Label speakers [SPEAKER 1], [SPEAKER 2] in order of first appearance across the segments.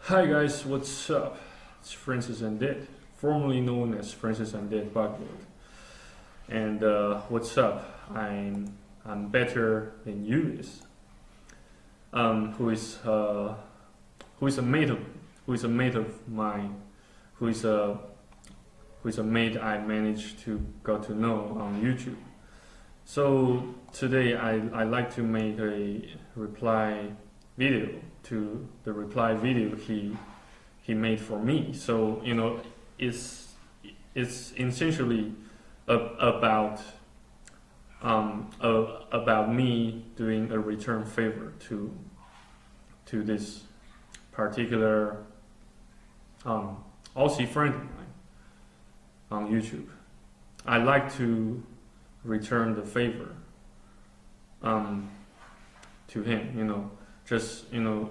[SPEAKER 1] Hi guys, what's up? It's Francis and Did, formerly known as Francis and Did Bugboard. And what's up? I'm better than you is. Who is a mate of mine, who is a mate I managed to got to know on YouTube. So today I like to make a reply video to the reply video he made for me. So it's essentially about me doing a return favor to this particular Aussie friend of mine on YouTube. I like to return the favor to him, just in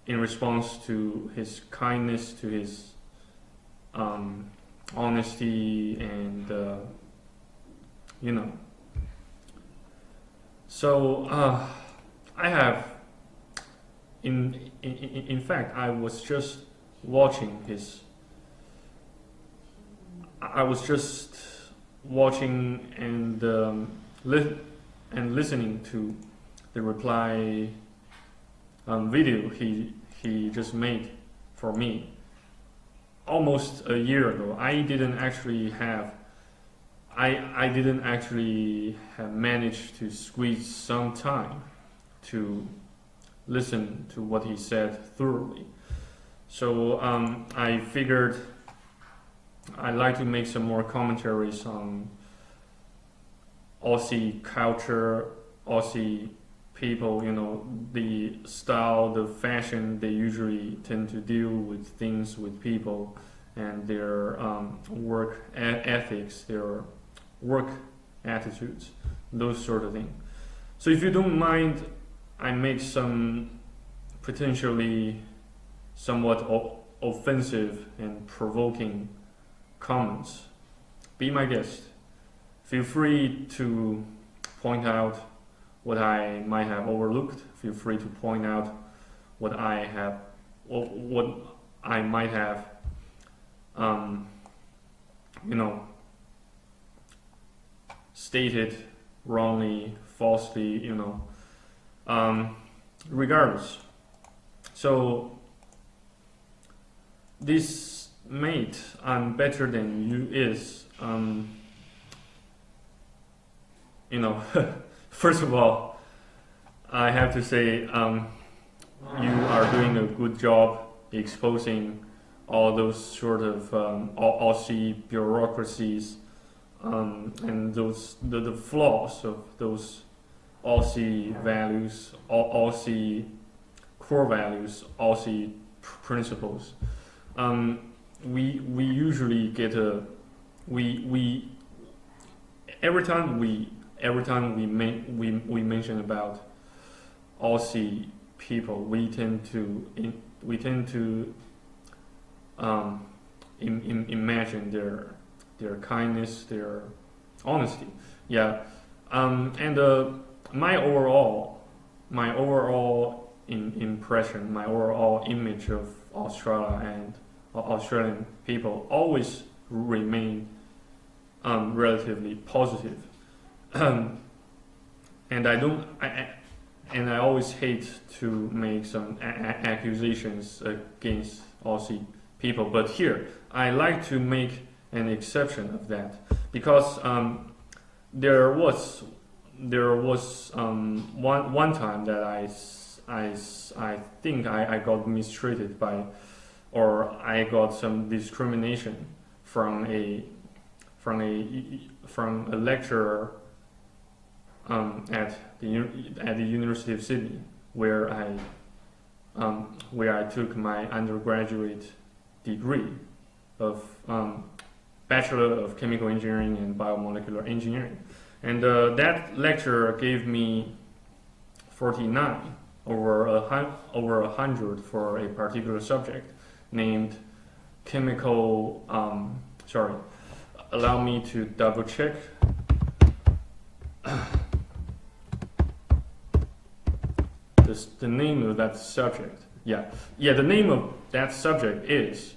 [SPEAKER 1] response to his kindness, to his honesty, and so I have in fact I was just watching and listening to the reply video he just made for me almost a year ago. I didn't actually have managed to squeeze some time to listen to what he said thoroughly. So I figured I'd like to make some more commentaries on Aussie culture, Aussie people, the style, the fashion they usually tend to deal with things, with people, and their work ethics, their work attitudes, those sort of things. So if you don't mind, I make some potentially somewhat offensive and provoking comments. Be my guest. Feel free to point out what I might have overlooked. Feel free to point out what I might have, stated wrongly, falsely, regardless. So this mate, I'm better than you is, first of all, I have to say you are doing a good job exposing all those sort of Aussie bureaucracies and the flaws of those Aussie values, Aussie core values, Aussie principles. We usually get we every time we mention about Aussie people, we tend to imagine their kindness, their honesty. Yeah, and my overall impression, my overall image of Australia and Australian people always remain relatively positive. And I always hate to make some accusations against Aussie people, but here I like to make an exception of that, because there was one time that I think I got mistreated by, or I got some discrimination from a lecturer at the University of Sydney, where I took my undergraduate degree of Bachelor of Chemical Engineering and Biomolecular Engineering, and that lecturer gave me 49 over 100 for a particular subject named chemical. Allow me to double check. The name of that subject Yeah. The name of that subject is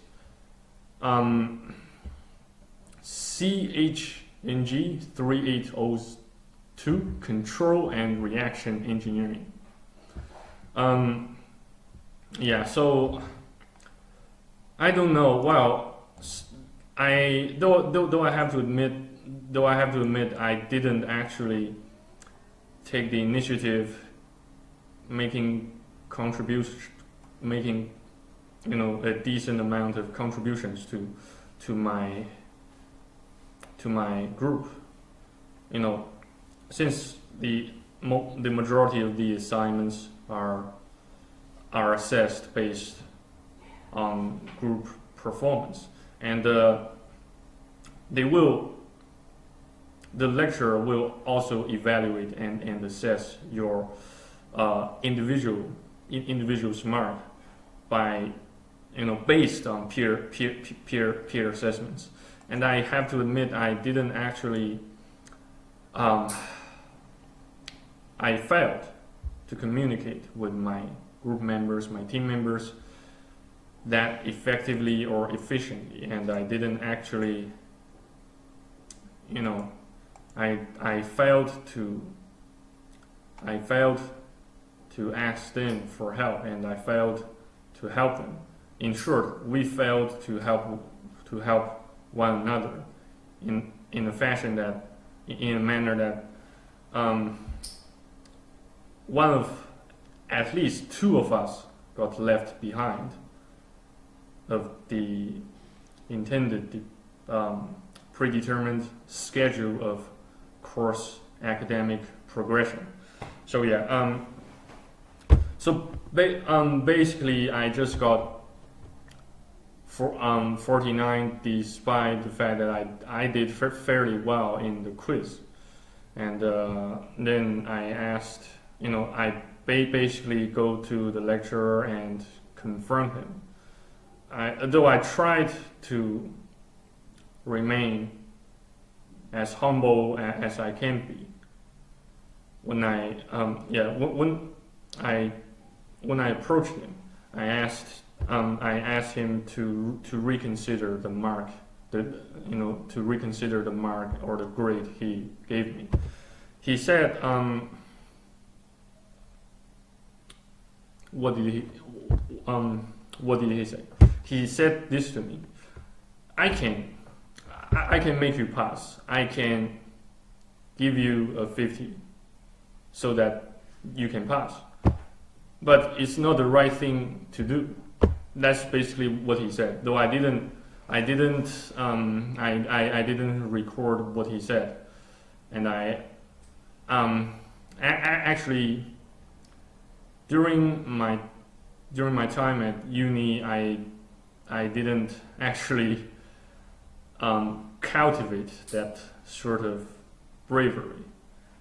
[SPEAKER 1] CHNG 3802, Control and Reaction Engineering. So I don't know. Well, though I have to admit, I didn't actually take the initiative, making a decent amount of contributions to my group. Since the majority of the assignments are assessed based on group performance, and the lecturer will also evaluate and assess your individual's mark by based on peer assessments. And I have to admit, I didn't actually I failed to communicate with my group members, my team members, that effectively or efficiently, and I didn't actually I failed to ask them for help, and I failed to help them. In short, we failed to help one another in a manner that at least two of us got left behind of the intended predetermined schedule of course academic progression. So basically I just got 49, despite the fact that I did fairly well in the quiz. And then I asked, I basically go to the lecturer and confront him. Though I tried to remain as humble as I can be, when I approached him, I asked him to reconsider the mark, to reconsider the mark or the grade he gave me. He said, what did he say? He said this to me: I can make you pass. I can give you a 50 so that you can pass. But it's not the right thing to do. That's basically what he said. Though I didn't record what he said, and I actually during my time at uni, I didn't actually cultivate that sort of bravery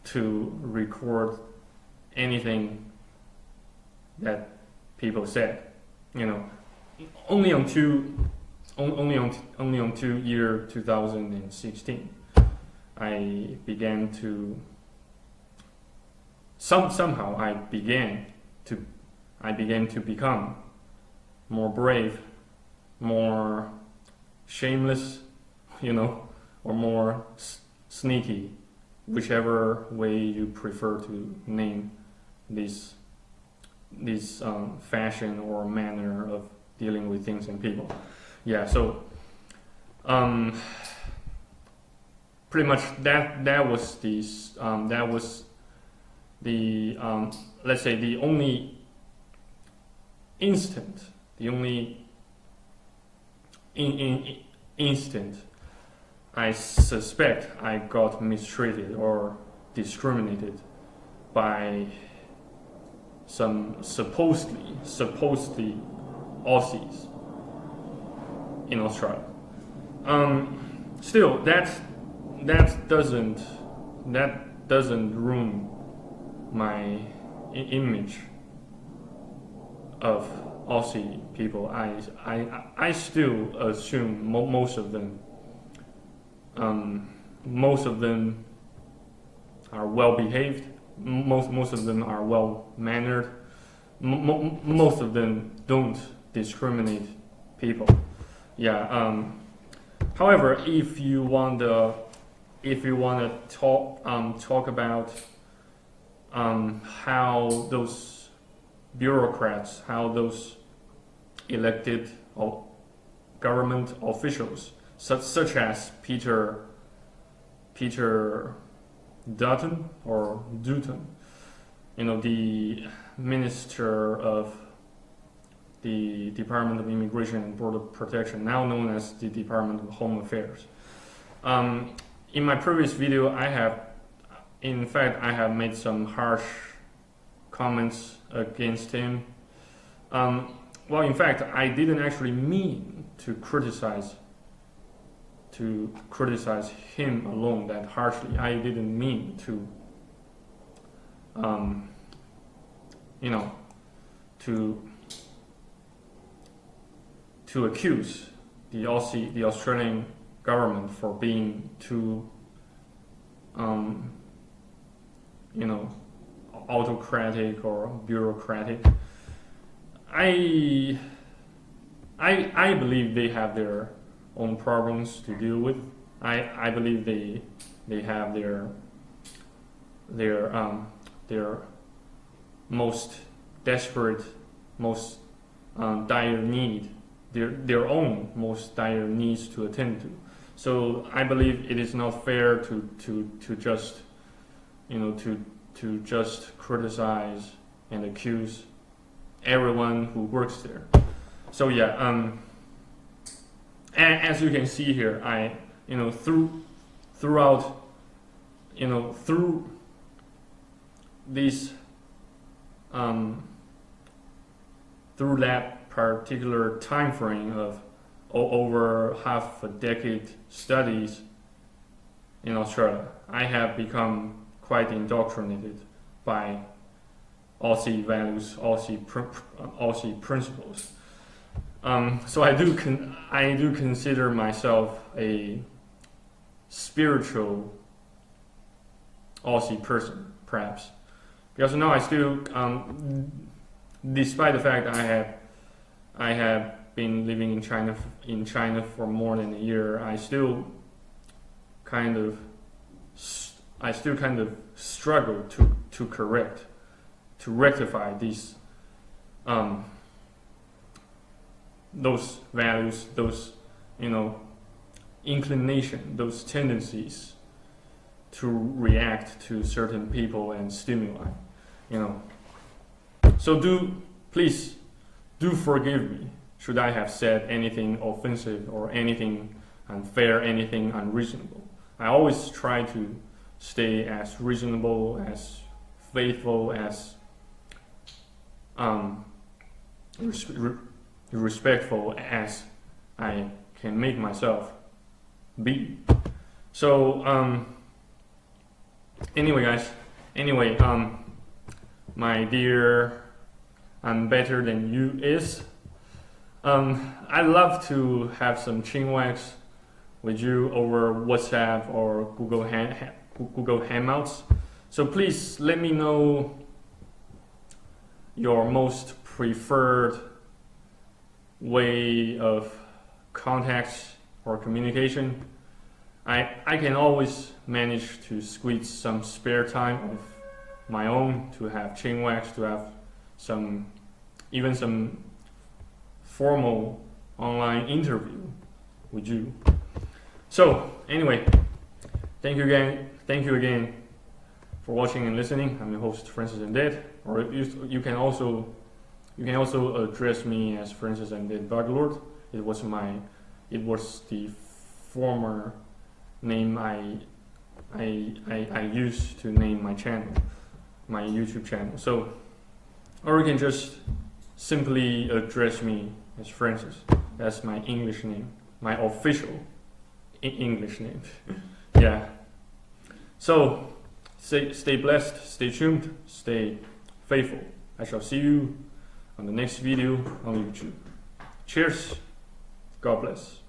[SPEAKER 1] to record anything that people said. Only until year 2016, I began to somehow I began to become more brave, more shameless, or more sneaky, whichever way you prefer to name this fashion or manner of dealing with things and people. So pretty much that was the let's say the only instant I suspect I got mistreated or discriminated by some supposedly Aussies in Australia. Still, that doesn't ruin my image of Aussie people. I still assume most of them are well behaved. Most of them are well mannered, most of them don't discriminate people. Yeah. However, if you want to talk about how those bureaucrats, how those elected government officials, such as Peter Dutton, the Minister of the Department of Immigration and Border Protection, now known as the Department of Home Affairs. In my previous video, I have made some harsh comments against him. Well, in fact, I didn't actually mean to criticize him alone that harshly. I didn't mean to, to accuse the Australian government for being too, autocratic or bureaucratic. I believe they have their own problems to deal with. I believe they have their most desperate, most dire need, their own most dire needs to attend to. So I believe it is not fair to just to just criticize and accuse everyone who works there. So yeah, and as you can see here, through these through that particular time frame of over half a decade studies in Australia, I have become quite indoctrinated by Aussie values, Aussie principles. So I do consider myself a spiritual Aussie person, perhaps, because now I still, despite the fact that I have been living in China for more than a year, I still kind of struggle to rectify these those values, those inclination, those tendencies to react to certain people and stimuli, So please do forgive me should I have said anything offensive or anything unfair, anything unreasonable. I always try to stay as reasonable, as faithful, as respectful as I can make myself be. So anyway, guys. My dear I'm better than you is. I'd love to have some chinwags with you over WhatsApp or Google Hangouts. So please let me know your most preferred way of contact or communication. I can always manage to squeeze some spare time of my own to have chinwags, to have some formal online interview with you. So anyway, thank you again for watching and listening. I'm your host, Francis and Dead, or you can also address me as Francis and Dead Buglord. It was the former name I used to name my channel, my YouTube channel. So, or you can just simply address me as Francis. That's my English name, my official English name. Yeah. So, stay blessed, stay tuned, stay faithful. I shall see you on the next video on YouTube. Cheers. God bless.